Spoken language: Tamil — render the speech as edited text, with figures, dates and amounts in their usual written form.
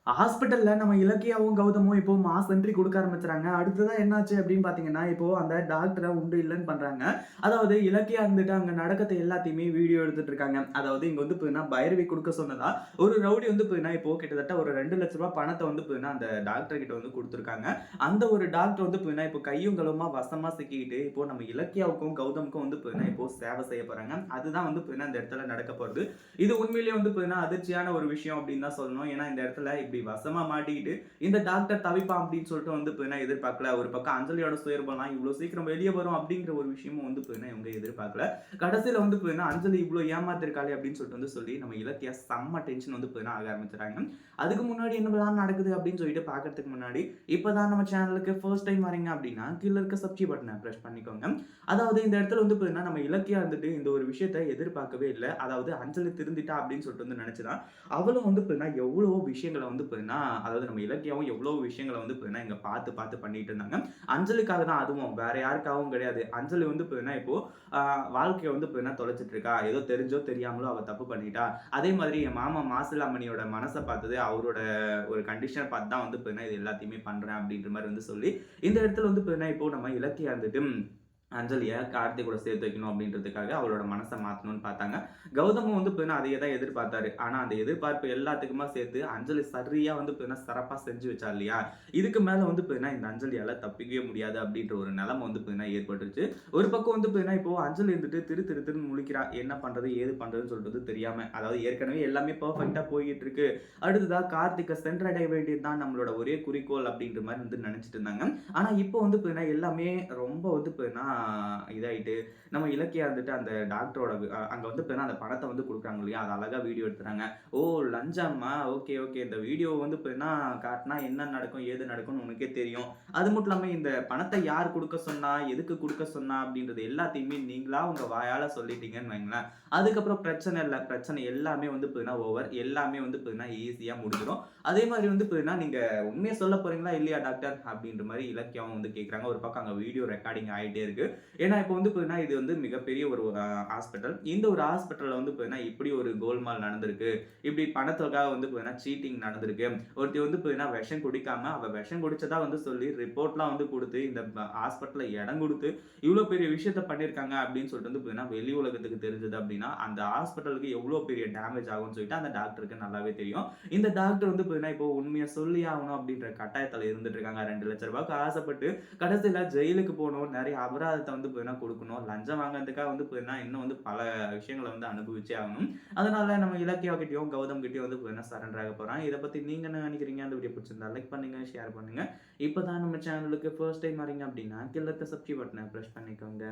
ஹாஸ்பிட்டல்ல நம்ம இலக்கியாவும், கௌதமும் இப்போ மாஸ் என்ட்ரி குடுக்க ஆரம்பிச்சுறாங்க. அடுத்ததா என்னாச்சு அப்படின்னு பார்த்தீங்கன்னா, இப்போ அந்த டாக்டர உண்டு இல்லன்னு பண்றாங்க. அதாவது இலக்கியா இருந்துட்டு அங்க நடக்கத்த எல்லாத்தையுமே வீடியோ எடுத்துட்டு இருக்காங்க. அதாவது இங்க வந்து பார்த்தீங்கன்னா, பைரவி குடுக்க சொன்னதா ஒரு ரவுடி வந்து பார்த்தீங்கன்னா, இப்போ கிட்டத்தட்ட ஒரு ரூ. 2,00,000 பணத்த வந்து பார்த்தீங்கன்னா, அந்த டாக்டர் கிட்ட வந்து குடுத்துருக்காங்க. அந்த ஒரு டாக்டர் வந்து பார்த்தீங்கன்னா, இப்போ கையும் களவுமா வசமா சிக்கிக்கிட்டு, இப்போ நம்ம இலக்கியாவுக்கும், கௌதமுக்கும் வந்து பார்த்தீங்கன்னா, இப்போ சேவை செய்ய போறாங்க. அதுதான் வந்து பார்த்தீங்கன்னா, இந்த இடத்துல நடக்க போறது. இது உண்மையிலேயே வந்து பார்த்தீங்கன்னா, அதிர்ச்சியான ஒரு விஷயம் அப்படின்னு தான் சொல்லணும். ஏன்னா இந்த இடத்துல இப்படி வசமா மாட்டிக்கிட்டு இந்த டாக்டர் தவிப்பான் அப்படின்னு சொல்லிட்டு வந்து பார்த்தீங்கன்னா எதிர்பார்க்கல. ஒரு பக்கம் அஞ்சலியோட சுயரூபம்லாம் இவ்வளோ சீக்கிரம் வெளியே வரும் அப்படிங்கிற ஒரு விஷயமும் வந்து பார்த்தீங்கன்னா இவங்க எதிர்பார்க்கல. கடைசியில வந்து பார்த்தீங்கன்னா அஞ்சலி இவ்வளோ ஏமாத்திருக்காளே அப்படின்னு சொல்லிட்டு வந்து சொல்லி நம்ம இலக்கியா செம்ம டென்ஷன் வந்து பார்த்தீங்கன்னா ஆக ஆரம்பிச்சுறாங்க. அதுக்கு முன்னாடி என்னலாம் நடக்குது அப்படின்னு சொல்லிட்டு பார்க்கறதுக்கு முன்னாடி இப்பதான் நம்ம சேனலுக்கு ஃபர்ஸ்ட் டைம் வரீங்க அப்படின்னா கீழ இருக்க சப்ஸ்கிரைப் பட்டனை பிரஸ் பண்ணிக்கோங்க. அதாவது இந்த இடத்துல வந்து பார்த்தீங்கன்னா நம்ம இலக்கியா இருந்துட்டு இந்த ஒரு விஷயத்த எதிர்பார்க்கவே இல்ல. அதாவது அஞ்சலி திருந்திட்டா அப்படின்னு சொல்லிட்டு வந்து நினைச்சுதான் அவளும் வந்து பார்த்தீங்கன்னா எவ்வளவோ விஷயங்கள வந்து பார்த்தீங்கன்னா அதாவது நம்ம இலக்கியாவும் எவ்வளவோ விஷயங்கள வந்து பார்த்தீங்கன்னா இங்க பார்த்து பார்த்து பண்ணிட்டு இருந்தாங்க. அஞ்சலிக்காக தான் அதுவும் வேற யாருக்காகவும் கிடையாது. அஞ்சலி வந்து பார்த்தீங்கன்னா இப்போ வாழ்க்கைய வந்து பார்த்தீங்கன்னா தொலைச்சிட்டு இருக்கா. ஏதோ தெரிஞ்சோ தெரியாமலோ அவ தப்பு பண்ணிட்டா. அதே மாதிரி என் மாமா மாசிலாமணியோட மனச பார்த்தது அவரோட ஒரு கண்டிஷன பார்த்து தான் வந்து பார்த்தீங்கன்னா இது எல்லாத்தையுமே பண்றேன் அப்படின்ற மாரி வந்து சொல்லி இந்த இடத்துல வந்து பார்த்தீங்கன்னா இப்போ நம்ம இலக்கியா இருந்துட்டு அஞ்சலிய கார்த்திக் கூட சேர்த்து வைக்கணும் அப்படின்றதுக்காக அவளோட மனச மாத்தணும்னு பார்த்தாங்க. கௌதமும் வந்து பார்த்தீங்கன்னா, அதையே தான் எதிர்பார்த்தாரு. ஆனா, அந்த எதிர்பார்ப்பு எல்லாத்துக்குமா சேர்த்து அஞ்சலி சரியா வந்து பார்த்தீங்கன்னா, சிறப்பா செஞ்சு வச்சா இல்லையா? இதுக்கு மேல வந்து பார்த்தீங்கன்னா, இந்த அஞ்சலியால தப்பிக்கவே முடியாது அப்படின்ற ஒரு நிலைமை வந்து பார்த்தீங்கன்னா ஏற்பட்டுருச்சு. ஒரு பக்கம் வந்து பார்த்தீங்கன்னா, இப்போ அஞ்சலி இருந்துட்டு திரு திரு திருன்னு முழிக்கிறா. என்ன பண்றது? ஏது பண்றதுன்னு சொல்றது தெரியாம. அதாவது ஏற்கனவே எல்லாமே பெர்ஃபெக்ட்டா போய்க்கிட்டு இருக்கு. அடுத்ததா கார்த்திக்க சென்றடைய வேண்டியது தான் நம்மளோட ஒரே குறிக்கோள் அப்படின்ற மாரி வந்து நினைச்சிட்டு இருந்தாங்க. ஆனா, இப்போ வந்து பார்த்தீங்கன்னா, எல்லாமே ரொம்ப வந்து பார்த்தீங்கன்னா இதாயிட்டு, நம்ம இலக்கியா இருந்துட்டு அந்த டாக்டரோட அங்க வந்து பார்த்தீங்கன்னா, அந்த பணத்த வந்து குடுக்குறாங்க இல்லையா? அத அழகா வீடியோ எடுத்துறாங்க. ஓ! லஞ்சமா? Okay, okay. இந்த வீடியோ வந்து பார்த்தீங்கன்னா, காட்டுனா என்ன நடக்கும்? ஏது நடக்கும்னு உனக்கே தெரியும். அது மட்டும் இல்லாம இந்த பணத்த யார் குடுக்க சொன்னா? எதுக்கு குடுக்க சொன்னா? அப்படின்றது எல்லாத்தையுமே நீங்களா உங்க வாயால சொல்லிட்டீங்கன்னு வைங்களேன். அதுக்கப்புறம் பிரச்சனை இல்ல. பிரச்சனை எல்லாமே வந்து பார்த்தீங்கன்னா ஓவர். எல்லாமே வந்து பார்த்தீங்கன்னா ஈஸியா முடிஞ்சிரும். அதே மாரி வந்து பார்த்தீங்கன்னா, நீங்க உண்மைய சொல்ல போறீங்களா? இல்லையா டாக்டர்? அப்படின்ற மாரி இலக்கியாவும் வந்து கேட்குறாங்க. ஒரு பக்கம் அங்க வீடியோ ரெக்கார்டிங் ஆயிட்டே இருக்கு. ஏன்னா, இப்போ வந்து பார்த்தீங்கன்னா, இது வந்து மிகப்பெரிய ஒரு ஹாஸ்பிட்டல். இந்த ஒரு ஹாஸ்பிட்டல்ல வந்து பார்த்தீங்கன்னா, இப்படி ஒரு கோல்மால் நடந்திருக்கு. இப்படி பணத்துக்காக வந்து பார்த்தீங்கன்னா, சீட்டிங் நடந்திருக்கு. ஒருத்தி வந்து பார்த்தீங்கன்னா, விஷம் குடிக்காம அவ விஷம் குடிச்சதா வந்து சொல்லி ரிப்போர்ட்லாம் வந்து குடுத்து, இந்த ஹாஸ்பிட்டல்ல இடம் குடுத்து, இவ்ளோ பெரிய விஷயத்த பண்ணியிருக்காங்க அப்படின்னு சொல்லிட்டு வந்து பார்த்தீங்கன்னா, வெளி உலகத்துக்கு தெரிஞ்சது அப்படின்னா, அந்த ஹாஸ்பிட்டலுக்கு எவ்ளோ பெரிய டேமேஜ் ஆகும்னு சொல்லிட்டு அந்த டாக்டருக்கு நல்லாவே தெரியும். இந்த டாக்டர் வந்து பார்த்தீங்கன்னா, இப்போ உண்மைய சொல்லியே ஆகணும் அப்படின்ற கட்டாயத்துல இருந்துட்டு இருக்காங்க. ரூ. 2,00,000க்கு ஆசைப்பட்டு கடைசியில ஜெயிலுக்கு போணும். நெறைய அபராதத்த வந்து பார்த்தீங்கன்னா குடுக்கணும். லஞ்சம் வாங்குனதுக்காக வந்து பார்த்தீங்கன்னா, இன்னும் வந்து பல விஷயங்கள வந்து அனுபவிச்சே ஆகணும். அதனால நம்ம இலக்கியா கிட்டயும், கௌதம் கிட்டயும் வந்து பார்த்தீங்கன்னா சரண்டர் ஆக போறான். இத பத்தி நீங்க என்ன நெனைக்கிறீங்க? அந்த வீடியோ புடிச்சிருந்தா லைக் பண்ணுங்க, ஷேர் பண்ணுங்க. இப்ப தான் நம்ம சேனலுக்கு ஃபர்ஸ்ட் டைம் வரீங்க அப்டின்னா, கீழ இருக்க சப்ஸ்கிரைப் பட்டன பிரஸ் பண்ணிக்கோங்க.